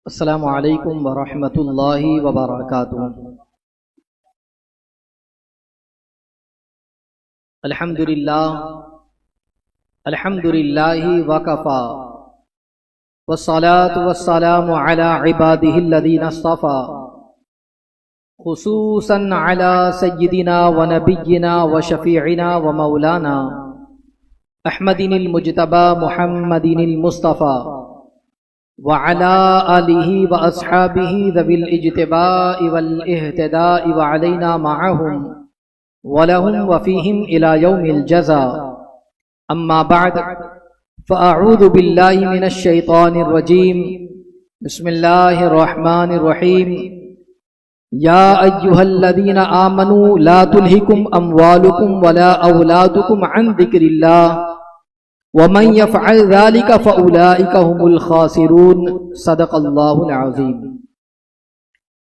السلام علیکم ورحمۃ اللہ وبرکاتہ۔ الحمد للہ وکفی والصلاة والسلام علی عباده الذین اصطفى خصوصا علی سیدنا ونبینا وشفیعنا ومولانا احمد المجتبی محمد المصطفى وعلى آلہ واصحابہ ذوی الاجتباء والاہتداء وعلینا معهم ولهم وفیہم الى یوم الجزاء۔ اما بعد فاعوذ باللہ من الشیطان الرجیم، بسم اللہ الرحمن الرحیم۔ یا ایہا الذین آمنوا لا تلہکم اموالکم ولا اولادکم عن ذکر اللہ ومن يفعل ذلك فأولئك هم الخاسرون۔ صدق اللہ العظیم۔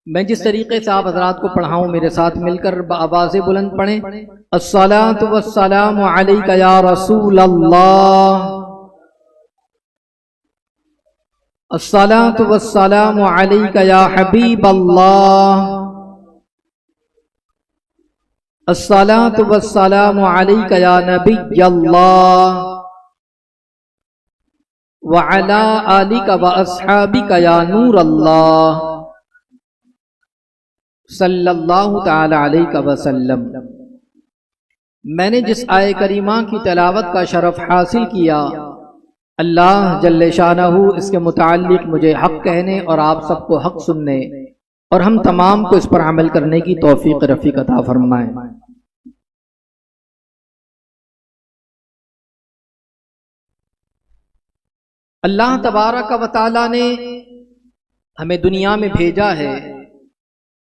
میں جس طریقے سے آپ حضرات کو پڑھاؤں میرے ساتھ مل کر بآواز بلند پڑھیں۔ الصلاة والسلام علیک یا رسول اللہ، الصلاة والسلام علیک یا حبیب اللہ، الصلاة والسلام علیک یا نبی اللہ، وعلی آلک واصحابک یا نور اللہ، صلی اللہ تعالی علیہ وسلم۔ میں نے جس آیہ کریمہ کی تلاوت کا شرف حاصل کیا، اللہ جل شانہ اس کے متعلق مجھے حق کہنے اور آپ سب کو حق سننے اور ہم تمام کو اس پر عمل کرنے کی توفیق رفیق عطا فرمائے۔ اللہ تبارک و تعالی نے ہمیں دنیا میں بھیجا ہے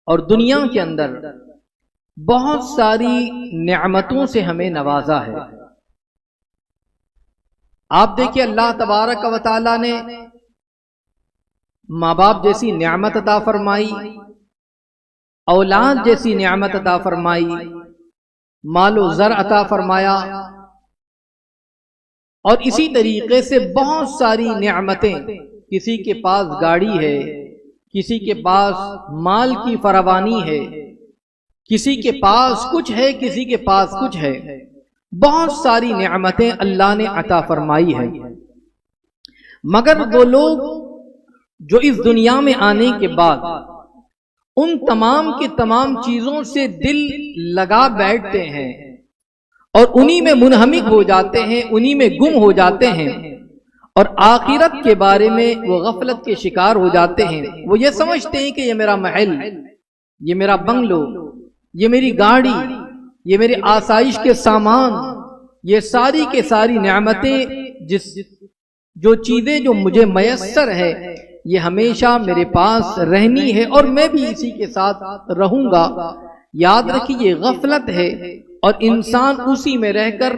اور دنیا کے اندر بہت ساری نعمتوں سے ہمیں نوازا ہے۔ آپ دیکھیں اللہ تبارک و تعالی نے ماں باپ جیسی نعمت عطا فرمائی، اولاد جیسی نعمت عطا فرمائی، مال و زر عطا فرمایا، اور اسی طریقے سے بہت ساری نعمتیں، کسی کے پاس گاڑی ہے، کسی کے پاس مال کی فراوانی ہے، کسی کے پاس کچھ ہے، کسی کے پاس کچھ ہے، بہت ساری نعمتیں اللہ نے عطا فرمائی ہے۔ مگر وہ لوگ جو اس دنیا میں آنے کے بعد ان تمام کے تمام چیزوں سے دل لگا بیٹھتے ہیں اور انہی میں منہمک ہو جاتے ہیں، انہی میں گم ہو جاتے ہیں، اور آخرت کے بارے میں وہ غفلت کے شکار ہو جاتے ہیں۔ وہ یہ سمجھتے ہیں کہ یہ میرا محل، یہ میرا بنگلو، یہ میری گاڑی، یہ میرے آسائش کے سامان، یہ ساری کے ساری نعمتیں، جو چیزیں جو مجھے میسر ہے، یہ ہمیشہ میرے پاس رہنی ہے اور میں بھی اسی کے ساتھ رہوں گا۔ یاد رکھیے یہ غفلت ہے، اور انسان اسی میں رہ کر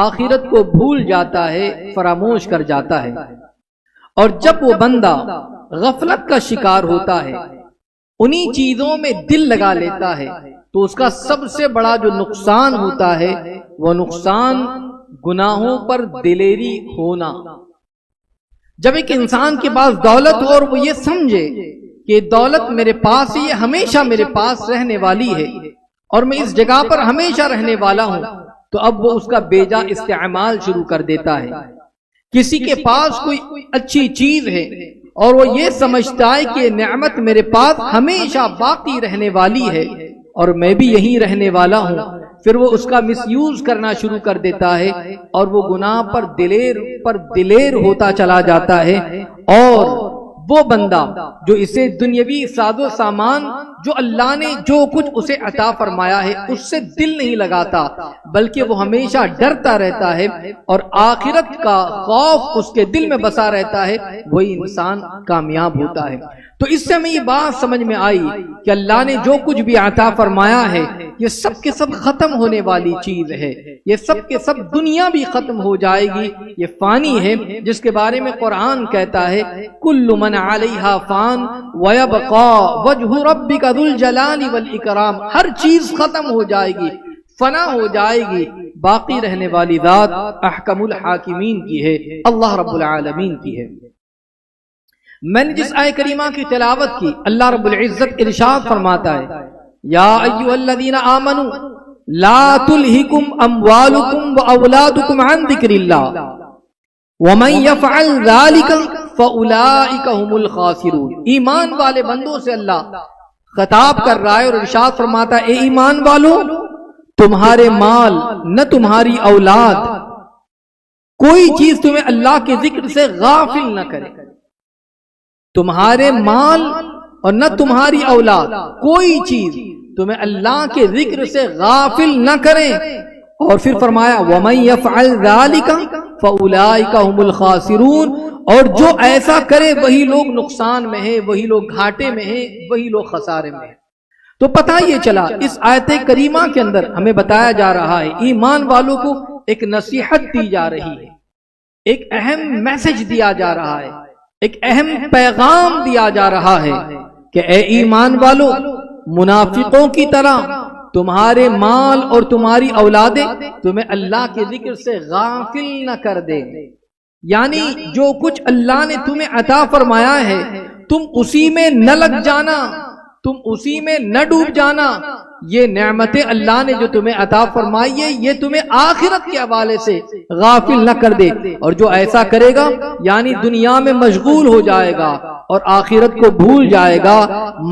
آخرت کو بھول جاتا ہے، فراموش کر جاتا ہے۔ اور جب وہ بندہ غفلت کا شکار ہوتا ہے، انہی چیزوں میں دل لگا لیتا ہے، تو اس کا سب سے بڑا جو نقصان ہوتا ہے وہ نقصان گناہوں پر دلیری ہونا۔ جب ایک انسان کے پاس دولت ہو اور وہ یہ سمجھے کہ دولت میرے پاس ہے، یہ ہمیشہ میرے پاس رہنے والی ہے اور میں اس جگہ پر ہمیشہ رہنے والا ہوں، تو اب وہ اس کا بیجا استعمال شروع کر دیتا ہے۔ کسی کے پاس کوئی اچھی چیز ہے اور وہ یہ سمجھتا ہے کہ نعمت میرے پاس ہمیشہ باقی رہنے والی ہے اور میں بھی یہیں رہنے والا ہوں، پھر وہ اس کا مس یوز کرنا شروع کر دیتا ہے اور وہ گناہ پر دلیر ہوتا چلا جاتا ہے۔ اور وہ بندہ جو اسے دنیاوی ساز و سامان جو اللہ نے جو کچھ اسے عطا فرمایا ہے اس سے دل نہیں لگاتا، بلکہ وہ ہمیشہ ڈرتا رہتا ہے اور آخرت کا خوف اس کے دل میں بسا رہتا ہے، وہی انسان کامیاب ہوتا ہے۔ تو اس سے ہمیں یہ بات سمجھ میں آئی کہ اللہ نے جو کچھ بھی عطا فرمایا ہے یہ سب کے سب ختم ہونے والی چیز ہے، یہ سب کے سب دنیا بھی ختم ہو جائے گی، یہ فانی ہے، جس کے بارے میں قرآن کہتا ہے کل من علیہا فان ویبقا وجہ ربک ذو الجلال والاکرام۔ ہر چیز ختم ہو جائے گی، فنا ہو جائے گی، باقی رہنے والی ذات احکم الحاکمین کی ہے، اللہ رب العالمین کی ہے۔ میں نے جس آیت کریمہ کی تلاوت کی، اللہ رب العزت ارشاد فرماتا ہے یا ایھا الذین آمنوا لا تلہکم اموالکم واولادکم عن ذکر اللہ ومن یفعل ذلک فاولئک هم الخاسرون۔ ایمان والے بندوں سے اللہ خطاب کر رہا ہے اور ارشاد فرماتا ہے اے ایمان والو، تمہارے مال نہ تمہاری اولاد کوئی چیز تمہیں اللہ کے ذکر سے غافل نہ کرے، تمہارے مال اور نہ تمہاری اولاد کوئی چیز تمہیں اللہ کے ذکر سے غافل نہ کریں۔ اور پھر فرمایا وَمَن يَفْعَلْ ذَلِكَ فَأُولَئِكَ هُمُ الْخَاسِرُونَ، اور جو ایسا کرے وہی لوگ نقصان میں ہیں، وہی لوگ گھاٹے میں ہیں، وہی لوگ خسارے میں ہیں۔ تو پتہ یہ چلا اس آیت کریمہ کے اندر ہمیں بتایا جا رہا ہے، ایمان والوں کو ایک نصیحت دی جا رہی ہے، ایک اہم میسج دیا جا رہا ہے، ایک اہم پیغام دیا جا رہا ہے کہ اے ایمان والو، منافقوں کی طرح تمہارے مال اور تمہاری اولادیں تمہیں اللہ کے ذکر سے غافل نہ کر دے، یعنی جو کچھ اللہ نے تمہیں عطا فرمایا ہے تم اسی میں نہ لگ جانا، تم اسی میں نہ ڈوب جانا۔ یہ نعمتیں اللہ نے جو تمہیں عطا فرمائی ہے یہ تمہیں آخرت کے حوالے سے غافل نہ کر دے، اور جو ایسا کرے گا یعنی دنیا میں مشغول ہو جائے گا اور آخرت کو بھول جائے گا،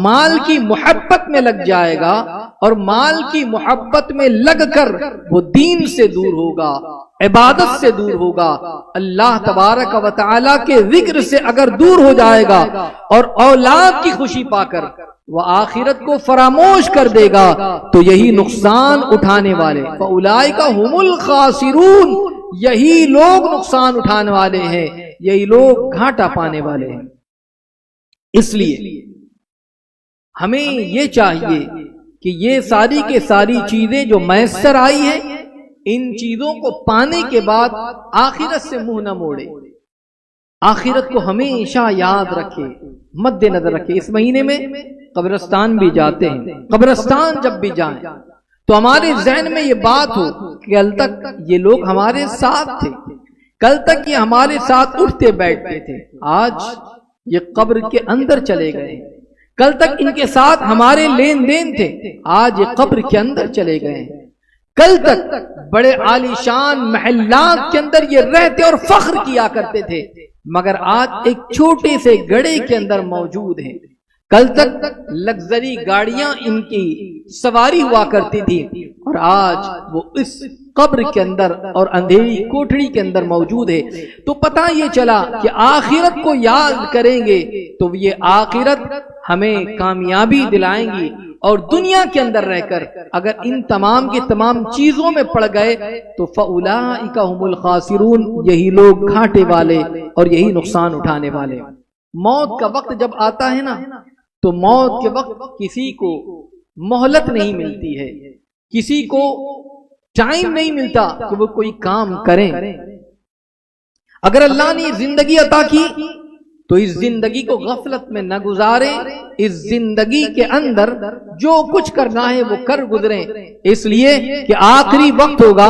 مال کی محبت میں لگ جائے گا، اور مال کی محبت میں لگ کر وہ دین سے دور ہوگا، عبادت سے دور ہوگا، اللہ تبارک و تعالی کے ذکر سے اگر دور ہو جائے گا اور اولاد کی خوشی پا کر وہ آخرت کو فراموش کر دے گا، تو یہی نقصان اٹھانے والے فَأُولَئِكَ هُمُ الْخَاسِرُونَ، یہی لوگ نقصان اٹھانے والے ہیں، یہی لوگ گھاٹا پانے والے ہیں۔ اس لیے ہمیں یہ چاہیے کہ یہ ساری کے ساری چیزیں جو میسر آئی ہیں ان چیزوں کو پانے کے بعد آخرت سے منہ نہ موڑے، آخرت کو ہمیشہ یاد رکھے، مد نظر رکھے۔ اس مہینے میں قبرستان بھی جاتے ہیں، قبرستان جب بھی جائیں تو ہمارے ذہن میں یہ بات ہو کہ کل تک یہ لوگ ہمارے ساتھ تھے، کل تک یہ ہمارے ساتھ اٹھتے بیٹھتے تھے، آج یہ قبر کے اندر چلے گئے، کل تک ان کے ساتھ ہمارے لین دین تھے، آج یہ قبر کے اندر چلے گئے، کل تک بڑے عالیشان محلات کے اندر یہ رہتے اور فخر کیا کرتے تھے، مگر آج ایک چھوٹے سے گڑھے کے اندر موجود ہیں، کل تک لگژری گاڑیاں ان کی سواری ہوا کرتی تھی اور آج وہ اس قبر کے اندر اور اندھیری کوٹڑی کے اندر موجود ہے۔ تو پتہ یہ چلا کہ آخرت کو یاد کریں گے تو یہ آخرت ہمیں کامیابی دلائیں گی، اور دنیا کے اندر رہ کر اگر ان تمام کے تمام چیزوں میں پڑ گئے تو فَأُولَئِكَ هُمُ الْخَاسِرُونَ، یہی لوگ گھاٹے والے اور یہی نقصان اٹھانے والے۔ موت کا وقت جب آتا ہے نا تو موت کے وقت کسی کو مہلت نہیں ملتی ہے، کسی کو ٹائم نہیں ملتا کہ وہ کوئی کام کریں۔ اگر اللہ نے زندگی عطا کی تو اس زندگی کو غفلت میں نہ گزاریں، اس زندگی کے اندر جو کچھ کرنا ہے وہ کر گزریں، اس لیے کہ آخری وقت ہوگا،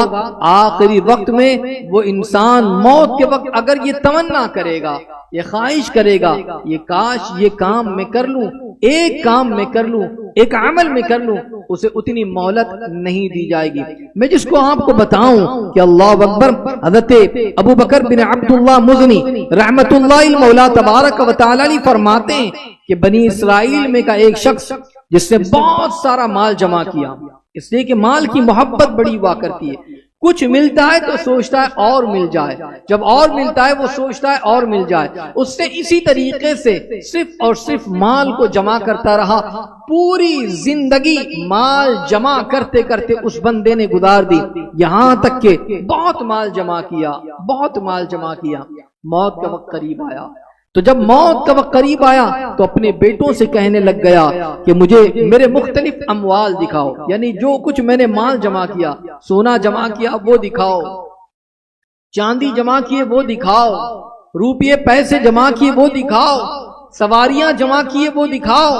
آخری وقت میں وہ انسان موت کے وقت اگر یہ تمنا کرے گا، یہ خواہش کرے گا یہ کاش یہ کام میں کر لوں، ایک کام میں کر لوں، ایک عمل میں کر لوں، اسے اتنی مہلت نہیں دی جائے گی۔ میں جس کو آپ کو بتاؤں کہ اللہ اکبر، حضرت ابو بکر بن عبداللہ مزنی رحمت اللہ مولا تبارک و تعالی فرماتے ہیں کہ بنی اسرائیل میں کا ایک شخص جس نے بہت سارا مال جمع کیا، اس لیے کہ مال کی محبت بڑی ہوا کرتی ہے، کچھ ملتا ہے تو سوچتا ہے اور مل جائے، جب اور ملتا ہے وہ سوچتا ہے اور مل جائے، اس نے اسی طریقے سے صرف اور صرف مال کو جمع کرتا رہا، پوری زندگی مال جمع کرتے کرتے اس بندے نے گزار دی، یہاں تک کہ بہت مال جمع کیا، بہت مال جمع کیا، موت کا وقت قریب آیا۔ تو جب موت کا وقت قریب آیا تو اپنے بیٹوں سے کہنے لگ گیا کہ مجھے میرے مختلف اموال دکھاؤ، یعنی جو کچھ میں نے مال جمع کیا، سونا جمع کیا وہ دکھاؤ، چاندی جمع کیے وہ دکھاؤ، روپیے پیسے جمع کیے وہ دکھاؤ، سواریاں جمع کیے وہ دکھاؤ،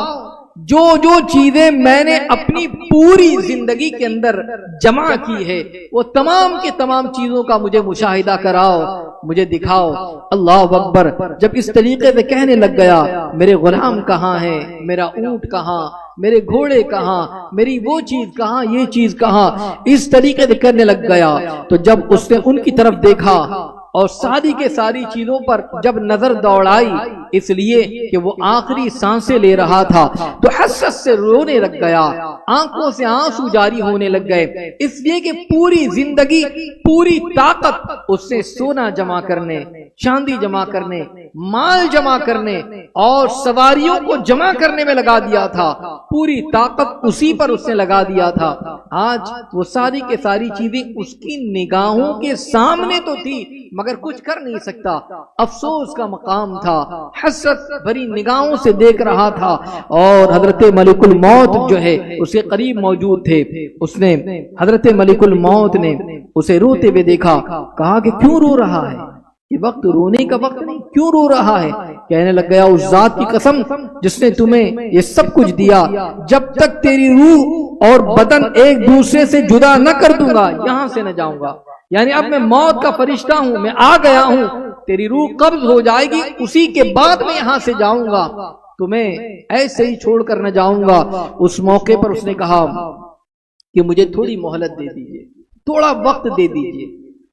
جو جو چیزیں میں نے اپنی پوری زندگی کے اندر جمع کی ہے وہ تمام کی تمام چیزوں کا مجھے مشاہدہ کراؤ، مجھے دکھاؤ۔ اللہ اکبر۔ جب اس طریقے سے کہنے لگ گیا میرے غلام کہاں ہیں، میرا اونٹ کہاں، میرے گھوڑے کہاں، میری وہ چیز کہاں، یہ چیز کہاں، اس طریقے سے کرنے لگ گیا تو جب اس نے ان کی طرف دیکھا اور ساری کے ساری چیزوں پر جب نظر دوڑائی، اس لیے کہ وہ آخری سانسیں لے رہا تھا، تو حسرت سے رونے لگ گیا، آنکھوں سے آنسو جاری ہونے لگ گئے، اس لیے کہ پوری زندگی، پوری طاقت اس نے سونا جمع کرنے، چاندی جمع کرنے، مال جمع کرنے اور سواریوں کو جمع کرنے میں لگا دیا تھا، پوری طاقت اسی پر اس نے لگا دیا تھا۔ آج وہ ساری کے ساری چیزیں اس کی نگاہوں کے سامنے تو تھی مگر کچھ کر نہیں سکتا، افسوس کا مقام تھا، حسرت بھری نگاہوں سے دیکھ رہا تھا، اور حضرت ملک الموت جو ہے اس کے قریب موجود تھے، اس نے حضرت ملک الموت نے اسے روتے ہوئے دیکھا، کہا کہ کیوں رو رہا ہے، یہ وقت رونے کا وقت نہیں، کیوں رو رہا ہے؟ کہنے لگ گیا اس ذات کی قسم جس نے تمہیں یہ سب کچھ دیا، جب تک تیری روح اور بدن ایک دوسرے سے جدا نہ کر دوں گا یہاں سے نہ جاؤں گا، یعنی اب میں موت کا فرشتہ ہوں، میں آ گیا ہوں، تیری روح قبض ہو جائے گی، اسی کے بعد میں یہاں سے جاؤں گا، تمہیں ایسے ہی چھوڑ کر نہ جاؤں گا۔ اس موقع پر اس نے کہا کہ مجھے تھوڑی مہلت دے دیجئے، تھوڑا وقت دے دیجئے،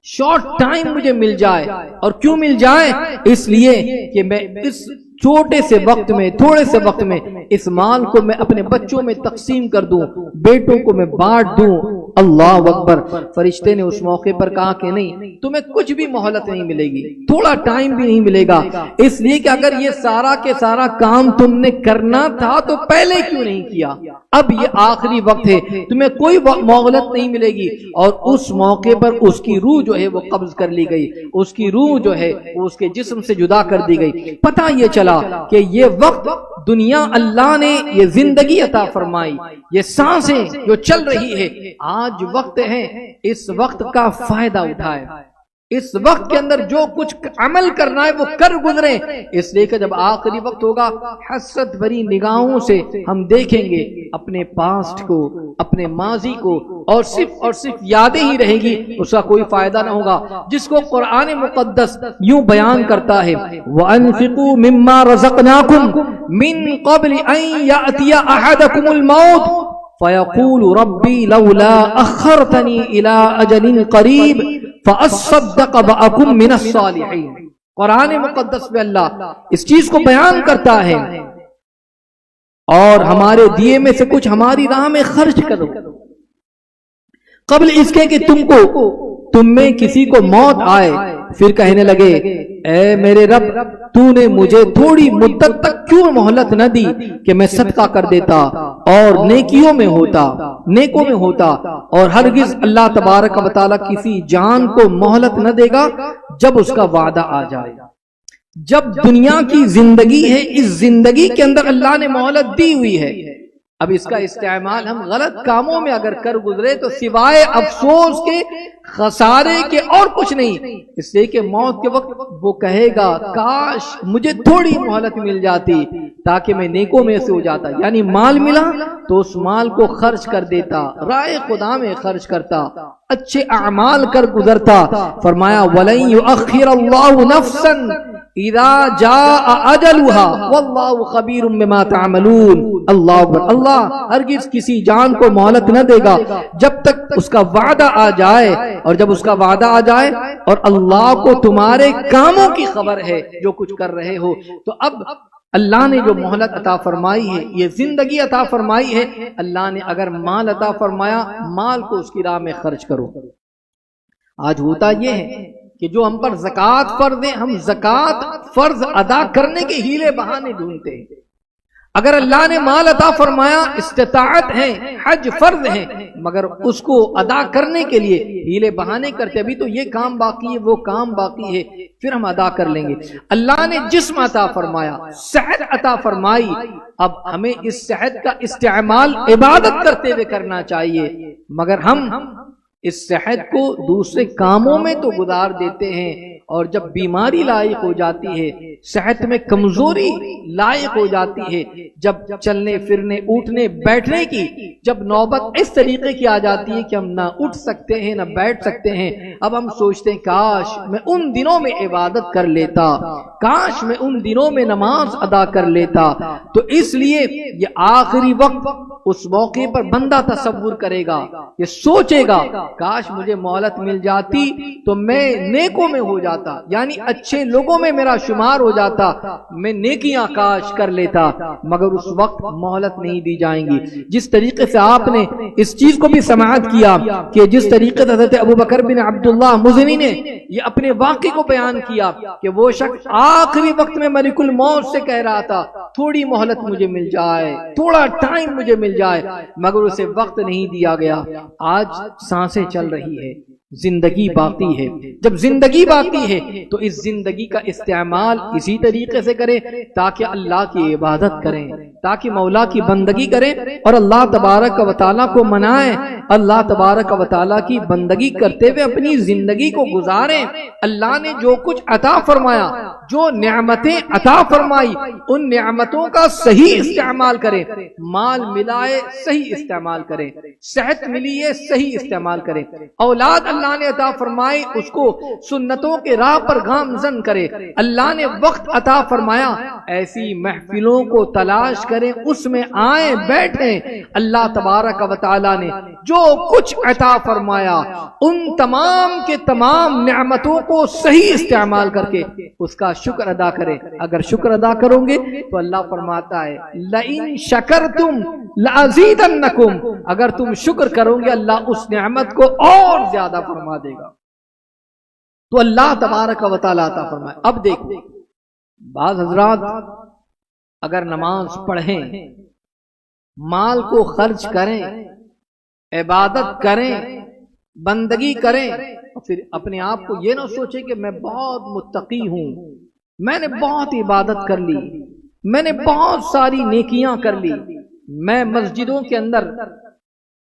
شارٹ ٹائم مجھے مل جائے، اور کیوں مل جائے؟ اس لیے کہ میں اس چھوٹے سے وقت میں، تھوڑے سے وقت میں اس مال کو میں اپنے بچوں میں تقسیم کر دوں، بیٹوں کو میں بانٹ دوں۔ اللہ اکبر۔ فرشتے نے اس موقع پر کہا کہ نہیں، تمہیں کچھ بھی مہلت نہیں ملے گی، تھوڑا ٹائم بھی نہیں ملے گا، اس لیے کہ اگر یہ سارا کے سارا کام تم نے کرنا تھا تو پہلے کیوں نہیں کیا؟ اب یہ آخری وقت ہے، تمہیں کوئی مہلت نہیں ملے گی۔ اور اس موقع پر اس کی روح جو ہے وہ قبض کر لی گئی، اس کی روح جو ہے وہ اس کے جسم سے جدا کر دی گئی۔ پتہ یہ چلا کہ یہ وقت دنیا اللہ نے یہ زندگی عطا فرمائی، یہ سانسیں جو چل رہی ہے، آج وقت ہے، اس وقت کا فائدہ اٹھائے، اس وقت کے اندر جو کچھ عمل کرنا ہے وہ کر گزریں، اس لیے کہ جب آخری وقت ہوگا حسرت بھری نگاہوں سے ہم دیکھیں گے اپنے پاسٹ کو، اپنے ماضی کو، اور صرف یادیں ہی رہیں گی، اس کا کوئی فائدہ نہ ہوگا، جس کو قرآن مقدس یوں بیان کرتا ہے وَأَنفِقُوا مِمَّا رَزَقْنَاكُمْ مِن قَبْلِ أَن يَأْتِيَ أَحَدَكُمُ الْمَوْتُ فَيَقُولُ رَبِّي لَوْلَا أَخَّرْتَنِي إِلَىٰ أَجَلٍ قَرِيبٍ فَأَصَّدَّقَ وَأَكُن مِّنَ الصَّالِحِينَ۔ قرآن مقدس میں اللہ اس چیز کو بیان کرتا ہے، اور ہمارے دیے میں سے کچھ ہماری راہ میں خرچ کرو قبل اس کے کہ تم میں کسی کو موت آئے، پھر کہنے لگے اے میرے رب تو نے مجھے تھوڑی مدت تک کیوں مہلت نہ دی کہ میں صدقہ کر دیتا اور نیکیوں میں ہوتا، اور ہرگز اللہ تبارک و تعالیٰ کسی جان کو مہلت نہ دے گا جب اس کا وعدہ آ جائے گا۔ جب دنیا کی زندگی ہے، اس زندگی کے اندر اللہ نے مہلت دی ہوئی ہے، اب اس کا استعمال ہم غلط کاموں میں اگر کر گزرے تو سوائے افسوس کے، خسارے کے اور کچھ نہیں، اس لیے کہ موت کے وقت وہ کہے گا کاش مجھے تھوڑی مہلت مل جاتی تاکہ میں نیکوں میں سے ہو جاتا، یعنی مال ملا تو اس مال کو خرچ کر دیتا، راہ خدا میں خرچ کرتا، اچھے اعمال کر گزرتا۔ فرمایا وَلَن يُؤَخِّرَ اللَّهُ نَفْسًا اذا جاء اجلها واللہ خبیر بما تعملون۔ اللہ ہرگز کسی جان کو مہلت نہ دے گا جب تک اس کا وعدہ آ جائے، اور جب اس کا وعدہ آ جائے اور اللہ کو تمہارے کاموں کی خبر ہے جو کچھ کر رہے ہو، تو اب اللہ نے جو مہلت عطا فرمائی ہے، یہ زندگی عطا فرمائی ہے، اللہ نے اگر مال عطا فرمایا، مال کو اس کی راہ میں خرچ کرو۔ آج ہوتا یہ ہے کہ جو ہم پر زکوٰۃ فرض ہے، ہم زکوٰۃ فرض ادا کرنے کے ہیلے بہانے ڈھونڈتے ہیں۔ اگر اللہ نے مال عطا فرمایا، استطاعت ہے، حج فرض ہے، مگر اس کو ادا کرنے کے لیے ہیلے بہانے کرتے، ابھی تو یہ کام باقی ہے، وہ کام باقی ہے، پھر ہم ادا کر لیں گے۔ اللہ نے جسم عطا فرمایا، صحت عطا فرمائی، اب ہمیں اس صحت کا استعمال عبادت کرتے ہوئے کرنا چاہیے، مگر ہم اس صحت کو دوسرے کاموں میں تو گزار دیتے ہیں، اور جب بیماری لاحق ہو جاتی ہے، صحت میں کمزوری لاحق ہو جاتی ہے، جب چلنے پھرنے اٹھنے بیٹھنے کی جب نوبت اس طریقے کی آ جاتی ہے کہ ہم نہ اٹھ سکتے ہیں نہ بیٹھ سکتے ہیں، اب ہم سوچتے ہیں کاش میں ان دنوں میں عبادت کر لیتا، کاش میں ان دنوں میں نماز ادا کر لیتا۔ تو اس لیے یہ آخری وقت اس موقع پر بندہ تصور کرے گا، یہ سوچے گا کاش مجھے مہلت مل جاتی تو میں نیکوں میں ہو جاتا، یعنی اچھے لوگوں میں میرا شمار ہو جاتا، میں نیکیاں کاش کر لیتا، مگر اس وقت مہلت نہیں دی جائیں گی۔ جس طریقے سے آپ نے اس چیز کو بھی سماعت کیا کہ جس طریقے سے حضرت ابوبکر بن عبداللہ مزنی نے یہ اپنے واقعے کو بیان کیا کہ وہ شخص آخری وقت میں ملک الموت سے کہہ رہا تھا تھوڑی مہلت مجھے مل جائے، تھوڑا ٹائم مجھے مل جائے، مگر اسے وقت نہیں دیا گیا۔ آج سانسیں چل رہی ہے، زندگی باقی ہے، جب زندگی باقی ہے تو اس زندگی کا استعمال اسی طریقے سے کریں تاکہ اللہ کی عبادت کریں، تاکہ مولا کی بندگی کریں اور اللہ تبارک و تعالیٰ کو منائیں، اللہ تبارک و تعالیٰ کی بندگی کرتے ہوئے اپنی زندگی کو گزاریں۔ اللہ نے جو کچھ عطا فرمایا، جو نعمتیں عطا فرمائی، ان نعمتوں کا صحیح استعمال کریں، مال ملائے صحیح استعمال کریں، صحت ملی ہے صحیح استعمال کریں، اولاد اللہ نے عطا فرمائی اس کو سنتوں کے راہ پر گامزن کرے، اللہ نے وقت عطا فرمایا ایسی محفلوں کو تلاش کریں، اس میں آئیں بیٹھیں، اللہ تبارک و تعالیٰ نے جو کچھ عطا فرمایا ان تمام کے تمام نعمتوں کو صحیح استعمال کر کے اس کا شکر ادا کریں۔ اگر شکر ادا کرو گے تو اللہ فرماتا ہے لَإِن شَكَرْتُمْ لَأَزِيدَنَّكُمْ، اگر تم شکر کرو گے اللہ اس نعمت کو اور زیادہ فرما دے گا۔ تو اللہ تبارک و تعالیٰ عطا فرمائے۔ اب دیکھو بعض حضرات اگر نماز پڑھیں، مال کو خرچ کریں، عبادت کریں، بندگی کریں، اور پھر اپنے آپ کو یہ نہ سوچیں کہ میں بہت متقی ہوں، میں نے بہت عبادت کر لی، میں نے بہت ساری نیکیاں کر لی، میں مسجدوں کے اندر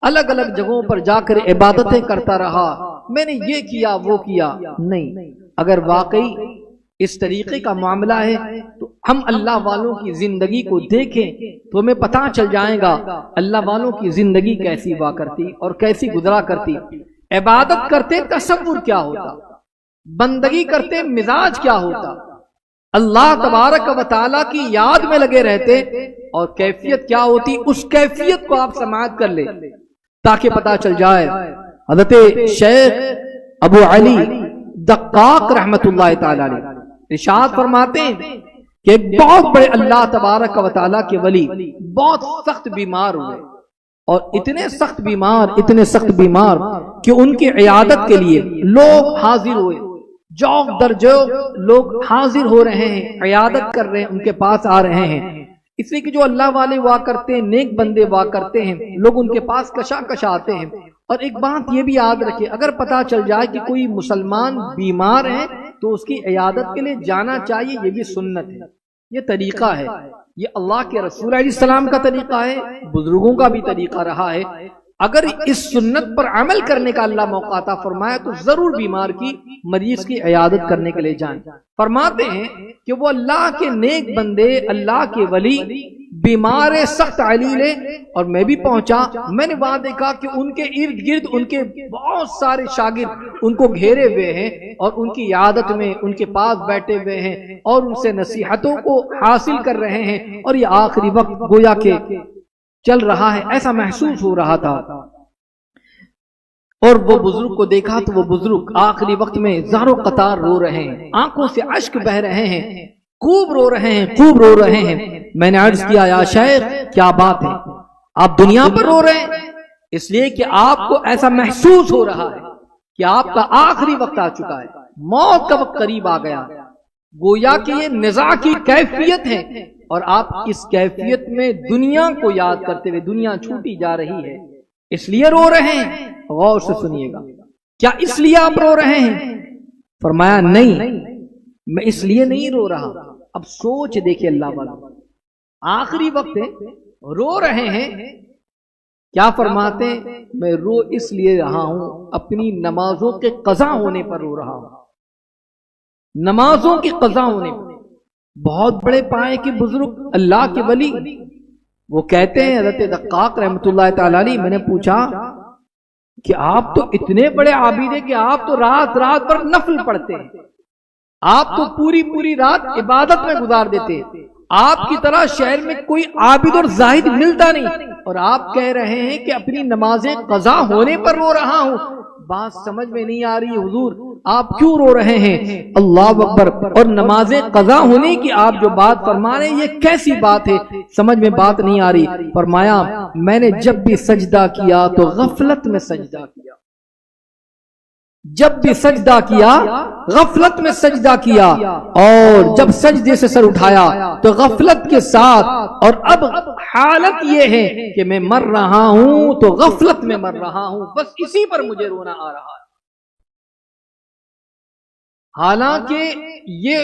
الگ الگ جگہوں پر جا کر عبادتیں کرتا رہا، میں نے یہ کیا وہ کیا۔ نہیں، اگر واقعی اس طریقے کا معاملہ ہے تو ہم اللہ والوں کی زندگی کو دیکھیں تو ہمیں پتہ چل جائے گا اللہ والوں کی زندگی کیسی ہوا کرتی اور کیسی گزرا کرتی۔ عبادت کرتے تصور کیا ہوتا، بندگی کرتے مزاج کیا ہوتا، اللہ تبارک و تعالیٰ کی یاد میں لگے رہتے، اور کیفیت کیا ہوتی اس کیفیت کو آپ سماعت کر لیں تاکہ پتہ چل جائے۔ حضرت شیخ ابو علی دقاق رحمت اللہ تعالی علیہ ارشاد فرماتے ہیں کہ بہت بڑے اللہ تبارک و تعالیٰ کے ولی بہت سخت بیمار ہوئے، اور اتنے سخت بیمار کہ ان کی عیادت کے لیے لوگ حاضر ہوئے، جوق در جوق لوگ حاضر ہو رہے ہیں، عیادت کر رہے ہیں، ان کے پاس آ رہے ہیں، اس لیے کہ جو اللہ والے ہوا کرتے ہیں، نیک بندے ہوا کرتے ہیں، لوگ ان کے پاس کشا آتے ہیں۔ اور ایک بات یہ بھی یاد رکھیں، اگر پتہ چل جائے کہ کوئی مسلمان بیمار ہے تو اس کی عیادت کے لیے جانا چاہیے، یہ بھی سنت ہے، یہ طریقہ ہے، یہ اللہ کے رسول علیہ السلام کا طریقہ ہے، بزرگوں کا بھی طریقہ رہا ہے۔ اگر اس سنت پر عمل کرنے کا اللہ موقع عطا فرمایا تو ضرور بیمار کی مریض کی عیادت کرنے کے لیے جائیں۔ فرماتے ہیں کہ وہ اللہ کے نیک بندے، اللہ کے ولی بیمار سخت علیل ہے، اور میں بھی پہنچا، میں نے وہاں دیکھا کہ ان کے ارد گرد ان کے بہت سارے شاگرد ان کو گھیرے ہوئے ہیں اور ان کی عیادت میں ان کے پاس بیٹھے ہوئے ہیں اور ان سے نصیحتوں کو حاصل کر رہے ہیں، اور یہ آخری وقت گویا کہ چل رہا ہے، ایسا محسوس ہو رہا تھا۔ اور وہ بزرگ کو دیکھا تو وہ بزرگ آخری وقت میں زار و قطار رو رہے ہیں، آنکھوں سے اشک بہ رہے ہیں، خوب رو رہے ہیں۔ میں نے عرض کیا یا شیخ کیا بات ہے، آپ دنیا پر رو رہے ہیں؟ اس لیے کہ آپ کو ایسا محسوس ہو رہا ہے کہ آپ کا آخری وقت آ چکا ہے، موت کا وقت قریب آ گیا، گویا کہ یہ نزاع کی کیفیت ہے، اور آپ اس کیفیت میں دنیا کو یاد کرتے ہوئے دنیا چھوٹی جا رہی ہے، اس لیے رو رہے ہیں۔ غور سے سنیے گا، کیا اس لیے آپ رو رہے ہیں؟ فرمایا نہیں، میں اس لیے نہیں رو رہا۔ اب سوچ دیکھیں اللہ والا، آخری وقت ہے، رو رہے ہیں، کیا فرماتے ہیں؟ میں رو اس لیے رہا ہوں، اپنی نمازوں کے قضا ہونے پر رو رہا ہوں۔ نمازوں کی قضا ہونے پر۔ بہت بڑے پائے کے بزرگ اللہ کے ولی وہ کہتے ہیں، حضرت دقاق رحمۃ اللہ تعالی علیہ، میں نے پوچھا کہ آپ تو اتنے بڑے عابد ہیں کہ آپ تو رات رات پر نفل پڑھتے ہیں، آپ تو پوری پوری رات عبادت میں گزار دیتے ہیں، آپ کی طرح شہر میں کوئی عابد اور زاہد ملتا نہیں، اور آپ کہہ رہے ہیں کہ اپنی نمازیں قضا ہونے پر رو رہا ہوں۔ بات سمجھ میں نہیں آ رہی حضور، آپ کیوں رو رہے ہیں؟ اللہ اکبر۔ اور نمازیں قضا ہونے کی آپ جو بات فرما رہے ہیں یہ کیسی بات ہے؟ سمجھ میں بات نہیں آ رہی۔ فرمایا میں نے جب بھی سجدہ کیا تو غفلت میں سجدہ کیا، جب بھی سجدہ کیا غفلت میں سجدہ کیا، اور جب سجدے سے سر اٹھایا تو غفلت کے ساتھ، اور اب حالت یہ ہے کہ میں مر رہا ہوں تو غفلت میں مر رہا ہوں، بس اسی پر مجھے رونا آ رہا ہے۔ حالانکہ یہ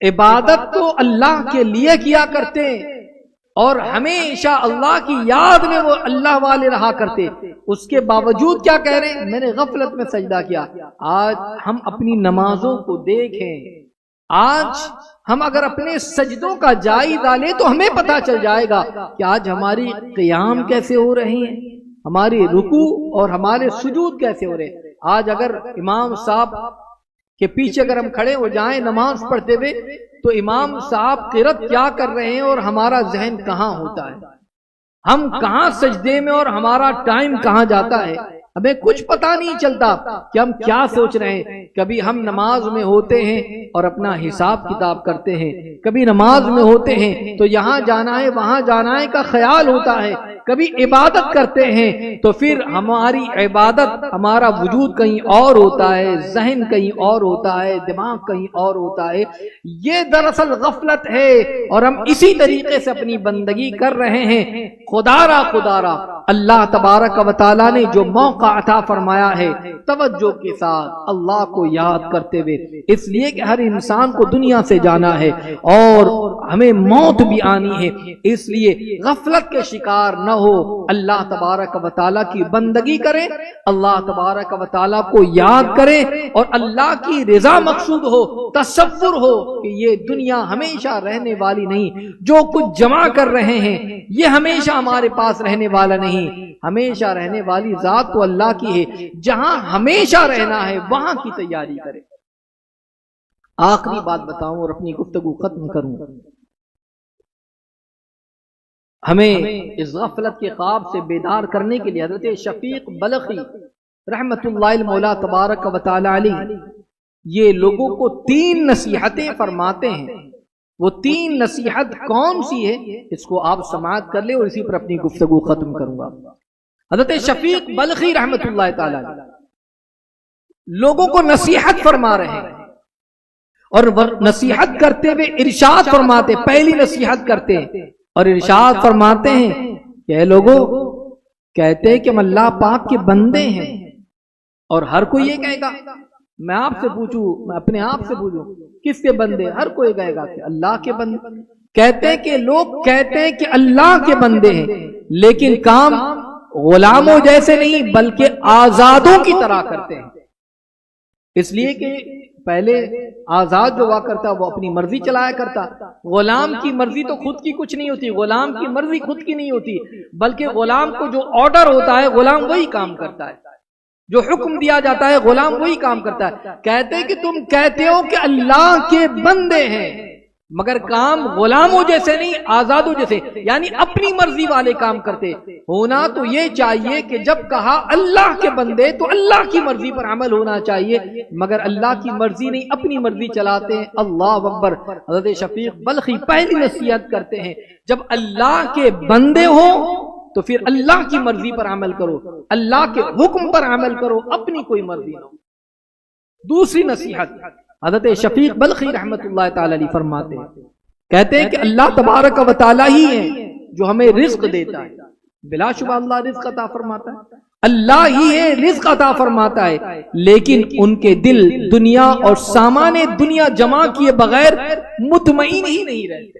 عبادت تو اللہ کے لیے کیا کرتے اور ہمیشہ اللہ کی یاد میں وہ اللہ والے رہا کرتے، اس کے باوجود کیا کہہ رہے ہیں؟ میں نے غفلت میں سجدہ کیا۔ آج ہم اپنی نمازوں کو دیکھیں، آج ہم اگر اپنے سجدوں کا جائزہ لیں تو ہمیں پتہ چل جائے گا کہ آج ہماری قیام کیسے ہو رہے ہیں، ہماری رکوع اور ہمارے سجود کیسے ہو رہے ہیں۔ آج اگر امام صاحب کے پیچھے اگر ہم کھڑے ہو جائیں نماز پڑھتے ہوئے تو امام صاحب قرات کیا کر رہے ہیں اور ہمارا ذہن کہاں ہوتا ہے، ہم کہاں سجدے میں اور ہمارا ٹائم کہاں جاتا ہے، ہمیں کچھ پتہ نہیں چلتا کہ ہم کیا سوچ رہے ہیں۔ کبھی ہم نماز میں ہوتے ہیں اور اپنا حساب کتاب کرتے ہیں، کبھی نماز میں ہوتے ہیں تو یہاں جانا ہے وہاں جانا ہے کا خیال ہوتا ہے، کبھی عبادت کرتے ہیں تو پھر ہماری عبادت، ہمارا وجود کہیں اور ہوتا ہے، ذہن کہیں اور ہوتا ہے، دماغ کہیں اور ہوتا ہے۔ یہ دراصل غفلت ہے اور ہم اسی طریقے سے اپنی بندگی کر رہے ہیں۔ خدا را اللہ تبارک و تعالی نے جو موقع عطا فرمایا ہے توجہ کے ساتھ اللہ کو یاد کرتے ہوئے، اس لیے کہ ہر انسان کو دنیا سے جانا ہے اور ہمیں موت بھی آنی ہے، اس لیے غفلت کے شکار نہ ہو، اللہ تبارک و تعالیٰ کی بندگی کریں، اللہ تبارک و تعالیٰ کو یاد کریں اور اللہ کی رضا مقصود ہو، تصور ہو کہ یہ دنیا ہمیشہ رہنے والی نہیں، جو کچھ جمع کر رہے ہیں یہ ہمیشہ ہمارے پاس رہنے والا نہیں، ہمیشہ رہنے والی ذات تو اللہ کی ہے، جہاں ہمیشہ رہنا ہے وہاں کی تیاری کریں۔ آخری بات بتاؤں اور اپنی گفتگو ختم کروں، ہمیں اس غفلت کے خواب سے بیدار کرنے کے لیے حضرت شفیق بلخی رحمت اللہ المولا تبارک و تعالی علیہ یہ لوگوں کو 3 نصیحتیں فرماتے ہیں۔ وہ 3 نصیحت کون سی ہے اس کو آپ سماعت کر لیں اور اسی پر اپنی گفتگو ختم کروں گا۔ حضرت شفیق بلخی رحمت اللہ تعالی علیہ لوگوں کو نصیحت فرما رہے ہیں اور نصیحت کرتے ہوئے ارشاد فرماتے، پہلی نصیحت کرتے ہیں اور ارشاد فرماتے ہیں کہ اے لوگوں، کہتے ہیں کہ ہم اللہ پاک کے بندے ہیں، اور ہر کوئی یہ کہے گا، میں آپ سے پوچھوں، میں اپنے آپ سے پوچھوں کس کے بندے؟ ہر کوئی کہے گا کہ اللہ کے بندے۔ کہتے ہیں کہ لوگ کہتے ہیں کہ اللہ کے بندے ہیں، لیکن کام غلاموں جیسے نہیں بلکہ آزادوں کی طرح کرتے ہیں، اس لیے کہ پہلے آزاد جو ہوا کرتا وہ اپنی مرضی چلایا کرتا، غلام کی مرضی تو خود کی کچھ نہیں ہوتی، غلام کی مرضی خود کی نہیں ہوتی، بلکہ غلام کو جو آرڈر ہوتا ہے غلام وہی کام کرتا ہے، جو حکم دیا جاتا ہے غلام وہی کام کرتا ہے۔ کہتے ہیں کہ تم کہتے ہو کہ اللہ کے بندے ہیں مگر کام غلاموں جیسے نہیں، آزادوں جیسے، یعنی اپنی مرضی والے کام کرتے۔ ہونا تو یہ چاہیے کہ جب کہا اللہ کے بندے تو اللہ کی مرضی پر عمل ہونا چاہیے، مگر اللہ کی مرضی نہیں، اپنی مرضی چلاتے ہیں۔ اللہ اکبر۔ حضرت شفیق بلخی پہلی نصیحت کرتے ہیں جب اللہ کے بندے ہو تو پھر اللہ کی مرضی پر عمل کرو، اللہ کے حکم پر عمل کرو، اپنی کوئی مرضی نہ ہو۔ دوسری نصیحت حضرت شفیق بلخی رحمت اللہ تعالی علیہ فرماتے ہیں، کہتے ہیں کہ اللہ تبارک و تعالی ہی ہے جو ہمیں رزق دیتا ہے، بلا شبہ اللہ رزق عطا فرماتا ہے، اللہ ہی ہے رزق عطا فرماتا ہے، لیکن ان کے دل دنیا اور سامان دنیا جمع کیے بغیر مطمئن ہی نہیں رہتے،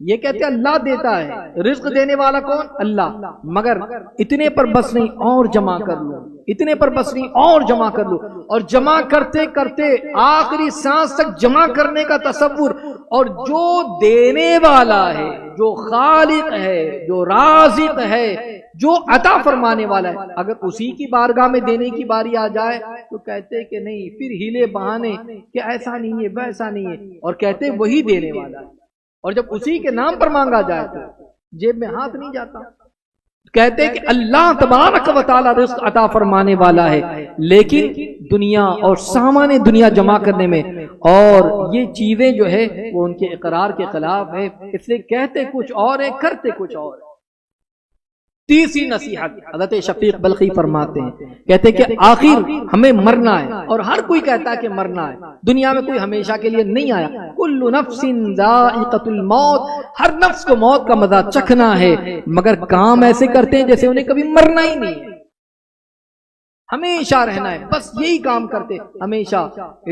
یہ کہتے ہیں اللہ دیتا ہے، رزق دینے والا کون؟ اللہ، مگر اتنے پر بس نہیں، اور جمع کر لو، اتنے پر بس نہیں، اور جمع کر لو، اور جمع کرتے کرتے آخری سانس تک جمع کرنے کا تصور۔ اور جو دینے والا ہے، جو خالق ہے، جو رازق ہے، جو عطا فرمانے والا ہے، اگر اسی کی بارگاہ میں دینے کی باری آ جائے تو کہتے کہ نہیں، پھر ہیلے بہانے کہ ایسا نہیں ہے ویسا نہیں ہے، اور کہتے وہی دینے والا ہے۔ اور جب اسی کے نام پر مانگا جائے تو جیب میں ہاتھ نہیں جاتا۔ کہتے کہ اللہ تبارک و تعالی رزق عطا فرمانے والا ہے، لیکن دنیا اور سامان دنیا جمع کرنے میں اور یہ چیزیں جو ہے وہ ان کے اقرار کے خلاف ہے، اس لیے کہتے کچھ اور ہے، کرتے کچھ اور ہے۔ تیسری نصیحت حضرت شفیق بلخی فرماتے ہیں، کہتے کہ آخر ہمیں مرنا ہے، اور ہر کوئی کہتا ہے کہ مرنا ہے، دنیا میں کوئی ہمیشہ کے لیے نہیں آیا۔ کل نفس ذائقۃ الموت، ہر نفس کو موت کا مزہ چکھنا ہے، مگر کام ایسے کرتے ہیں جیسے انہیں کبھی مرنا ہی نہیں ہے، ہمیشہ رہنا ہے، بس یہی کام کرتے ہمیشہ۔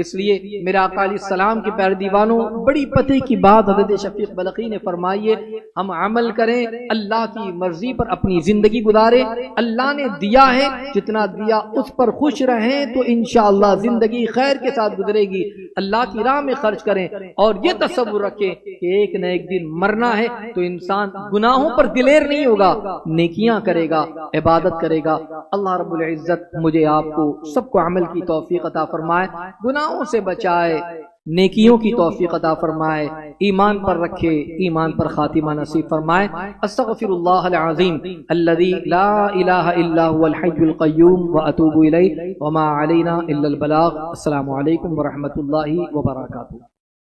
اس لیے میرے آقا علیہ السلام کی پیارے دیوانوں، بڑی پتے کی بات حضرت شفیق بلخی نے فرمائی ہے، ہم عمل کریں، اللہ کی مرضی پر اپنی زندگی گزاریں، اللہ نے دیا ہے، جتنا دیا اس پر خوش رہیں تو انشاءاللہ زندگی خیر کے ساتھ گزرے گی۔ اللہ کی راہ میں خرچ کریں، اور یہ تصور رکھیں کہ ایک نہ ایک دن مرنا ہے، تو انسان گناہوں پر دلیر نہیں ہوگا، نیکیاں کرے گا، عبادت کرے گا۔ اللہ رب العزت مجھے آپ کو سب کو عمل کی توفیق عطا فرمائے، گناہوں سے بچائے، نیکیوں کی توفیق عطا فرمائے، ایمان پر رکھے، ایمان پر خاتمہ نصیب فرمائے۔ استغفر اللہ العظیم الذی لا الہ الا هو الحی القیوم واتوب الیہ وما علینا الا البلاغ۔ السلام علیکم ورحمۃ اللہ وبرکاتہ۔